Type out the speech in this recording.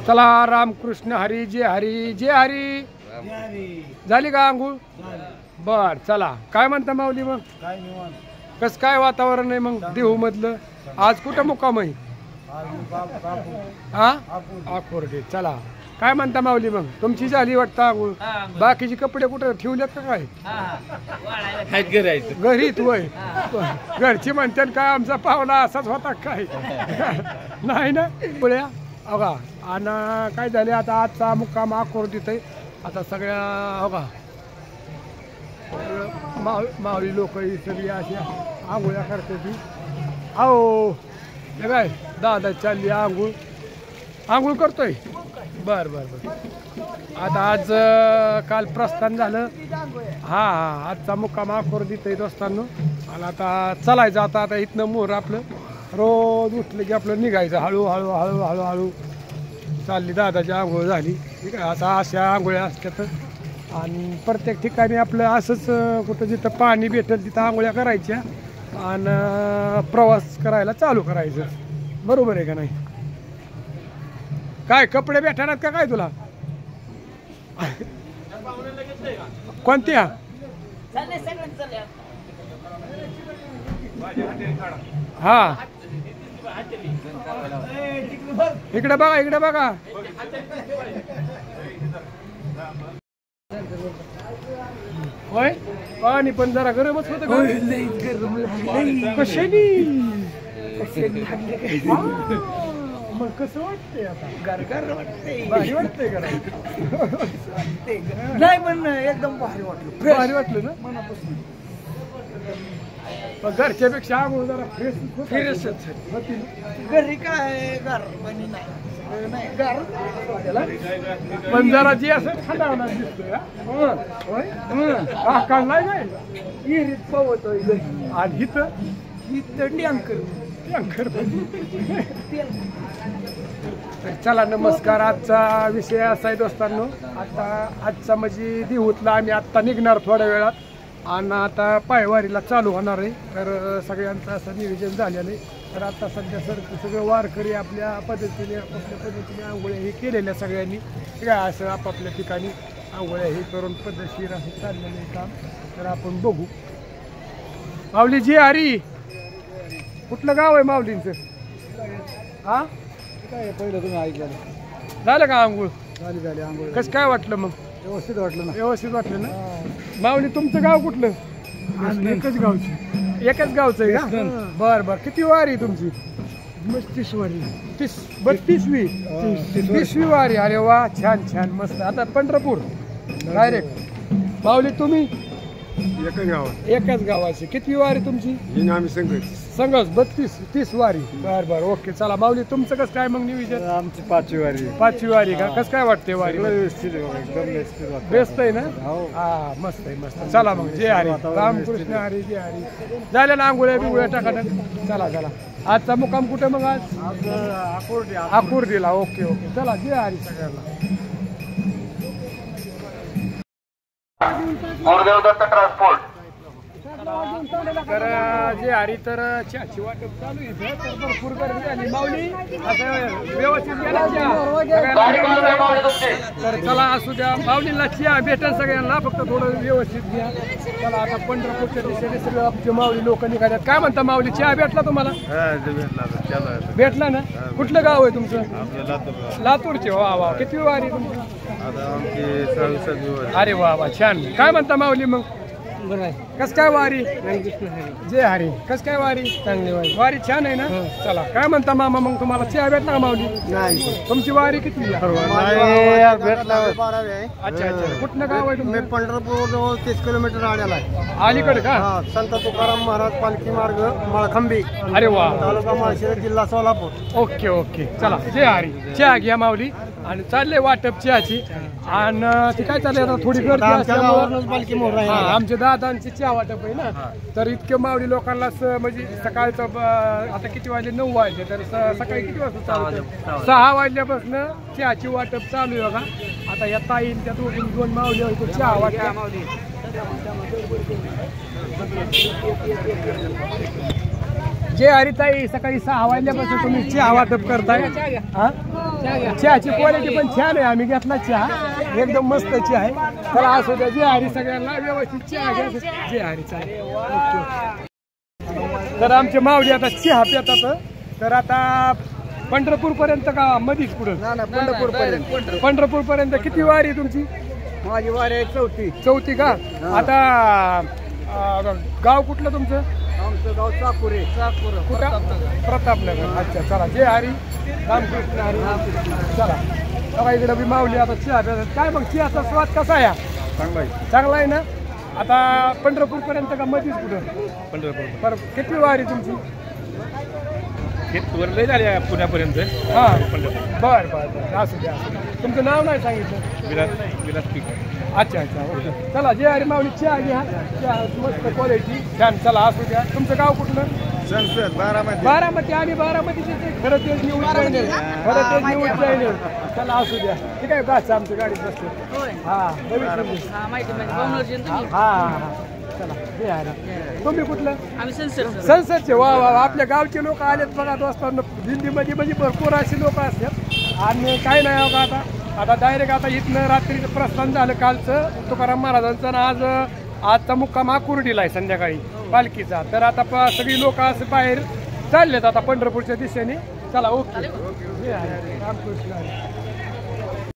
चला रामकृष्ण हरी जय हरी जय हरी. झाली का आंघोळ? बर चला. काय म्हणता माऊली मग? कस काय वातावरण आहे मग देहू मधलं? आज कुठं मुक्काम आहे? हा आकुर्डी. चला काय म्हणता माऊली मग? तुमची झाली वाटतं आंघोळ? बाकीचे कपडे कुठे ठेवलेत का काय? घरी तू आहे. घरची म्हणते काय आमचा पाहुणा असाच होता काय? नाही ना पुढ्या अगा. आणि काय झाले आता आजचा मुक्काम आकुर्डीत आहे. आता सगळ्या अगा माऊली लोक ही सगळी अशी आंघोळ्या करते ती. अहो हे काय दादा चालली आंघोळ. आंघोळ करतोय. बर बर बर. आता आज काल प्रस्थान झालं. हा हा आजचा मुक्काम आकुर्डीत आहे दोस्तांनो. आणि आता चालायचं आता इथनं मोर आपलं रोज उठलं की आपलं निघायचं हळूहळू हळूहळू हळू. चालली दादाची आंघोळ झाली. ठीक आहे. आता अशा आंघोळ्या असतात आणि प्रत्येक ठिकाणी आपलं असंच कुठं जिथं पाणी भेटेल तिथं आंघोळ्या करायच्या आणि प्रवास करायला चालू करायचं. बरोबर आहे का नाही? काय कपडे भेटणार का काय तुला? कोणत्या? हा इकडे बघा इकडे बघा. होय पाणी पण जरा गरमच होतं. कशानी मग कसं वाटतंय आता? गारगार वाटतंय. भारी वाटतंय का नाही? पण एकदम भारी वाटलं. भारी वाटलं ना मनापासून. घरच्यापेक्षा आंघोळ जरा फ्रेश होती. घरी काय गार पाणी नाही गार पण जरा जी असं थंडावणार दिसतोय. आकाश नाही काय विहिरीत पवतोय घरी. आणि हिथं टँकर. चला नमस्कार. आजचा विषय असा आहे दोस्तांनो. आता आजचा म्हणजे देहूतला आम्ही आत्ता निघणार थोड्या वेळात आणि आता पायवारीला चालू होणार आहे. तर सगळ्यांचं असं नियोजन झालेलं आहे. तर आता सध्या सगळं वारकरी आपल्या पद्धतीने आंघोळ्या हे केलेल्या सगळ्यांनी काय असं आपापल्या ठिकाणी आंघोळ्या हे करून पद्धतशीर असं चाललेलं आहे काम. तर आपण बघू. माऊली जी हरी. कुठलं गाव आहे माऊलींचं? हा काय पहिलं तुम्ही ऐकलं झालं का आंघोळ? झाली आंघोळ. कसं काय वाटलं मग? व्यवस्थित वाटलं ना? व्यवस्थित वाटलं ना. माऊली तुमचं गाव कुठलं? एकच गावचं आहे का? बर बर. किती वारी तुमची? 32 वारी. 32वी वारी. अरे वा छान छान मस्त. आता पंढरपूर डायरेक्ट. माऊली तुम्ही? एकाच गावाची. किती वारी तुमची? संघच 32 वारी. बर बर ओके. चला माऊली तुमचं कसं काय मग नियोजन? आमची 5वी वारी. 5वी वारी का? कसं काय वाटते वारी? व्यवस्थित बेस्ट आहे ना? हा मस्त आहे मस्त. चला मग जय हरी. रामकृष्ण हरी जय हरी. झाल्या ना आंघोळ्या बिंगोळ्या टाकाटाक. चला चला. आजचा मुक्काम कुठे मग? आज आकुर्डीला. Okay okay. चला जय हरी सगळ्यांना. ट्रान्सपोर्ट. तर जे हरी तर चहाची वाटप चालू आहे. तर भरपूर गर्दी झाली. माऊली असं व्यवस्थित गेला तर चला असू द्या. माऊलीला चहा भेटेल सगळ्यांना. फक्त थोडं व्यवस्थित घ्या. चला आता पंढरपूरच्या दिशेने सगळं आपले माऊली लोक निघाल्यात. काय म्हणता माऊली चहा भेटला तुम्हाला? भेटला ना. कुठलं गाव आहे तुमचं? लातूरचे. वा वा. किती वारी तुमची? अरे वा वा छान. काय म्हणता माऊली मग? कस काय वारी? जय हरी. कस काय वारी? चांगली वारी. वारी छान आहे ना. चला काय म्हणता मामा मग तुम्हाला चहा भेटला का माऊली? नाही. तुमची वारी किती? भेटला. अच्छा अच्छा. कुठलं गाव आहे तुम्ही? पंढरपूर जवळ 30 किलोमीटर आलेला आहे. अलीकडे का? संत तुकाराम महाराज पालखी मार्ग माळखंबी. अरे वा. तालुका माळशिरस जिल्हा सोलापूर. Okay okay. चला जय हरी. चहा घ्या माऊली. आणि चालले वाटप चहाची. आणि ती काय चालली आता थोडी गर्दी असल्यामुळे पालखी मोर आहे. आमच्या दादांची चहा वाटप आहे ना. तर इतके माऊली लोकांना म्हणजे सकाळचं आता किती वाजले? 9 वाजले. तर सकाळी किती वाजता चालू? 6 वाजल्यापासून चहाची वाटप चालू आहे बघा. आता या ताईन त्या दोन माऊली होते चहा वाटप. जे हरिताई सकाळी 6 वाजल्यापासून तुम्ही चहा वाटप करताय हा चहाची क्वालिटी पण छान आहे. आम्ही घेतला चहा एकदम मस्त चहा आहे. तर असू द्या जे हरी सगळ्यांना व्यवस्थित चहा घ्या जे हरीचा आहे. तर आमचे मावडी आता चहा पितात. तर आता पंढरपूर पर्यंत का मधीच पुढे पंढरपूर पर्यंत किती वारी तुमची? माझी वारी आहे चौथी का? आता गाव कुठलं तुमचं? आमचं गाव चाकुरे कुठं? प्रतापनगर. अच्छा चला जे हरी रामकृष्ण हरी चला. बघा इकडे बी मावली आता चहा प्यायला. काय मग चहाचा स्वाद कसा आहे? चांगला आहे ना. आता पंढरपूर पर्यंत का मधीच कुठं? पंढरपूर किती वारी तुमची? लय झाली पुण्यापर्यंत. हा बर असू द्या. तुमचं नाव नाही सांगितलं? विलास पीक. अच्छा ओके. चला जे हरी माऊली चहा घ्या. चहा मस्त क्वालिटी छान. चला असू द्या. तुमचं गाव कुठलं? संसद बारामती. आम्ही बारामतीचे खरं तेच न्यूज चॅनल. चला असू द्या. ठीक आहे बस आमच्या गाडीत बसते. हा चला जे हरी. तुम्ही कुठलं? संसदचे. वा वा आपल्या गावचे लोक आलेत बघा दोस्तांना. दिल्लीमध्ये म्हणजे भरपूर असे लोक असतात. आणि काय नाही बघा आता डायरेक्ट आता इथनं रात्रीचं प्रस्थान झालं कालचं तुकाराम महाराजांचं. आणि आजचा मुक्काम हा कुर्डीला आहे संध्याकाळी पालखीचा. तर आता सगळी लोक असं बाहेर चाललेत आता पंढरपूरच्या दिशेने. चला ओके. रामकृष्ण.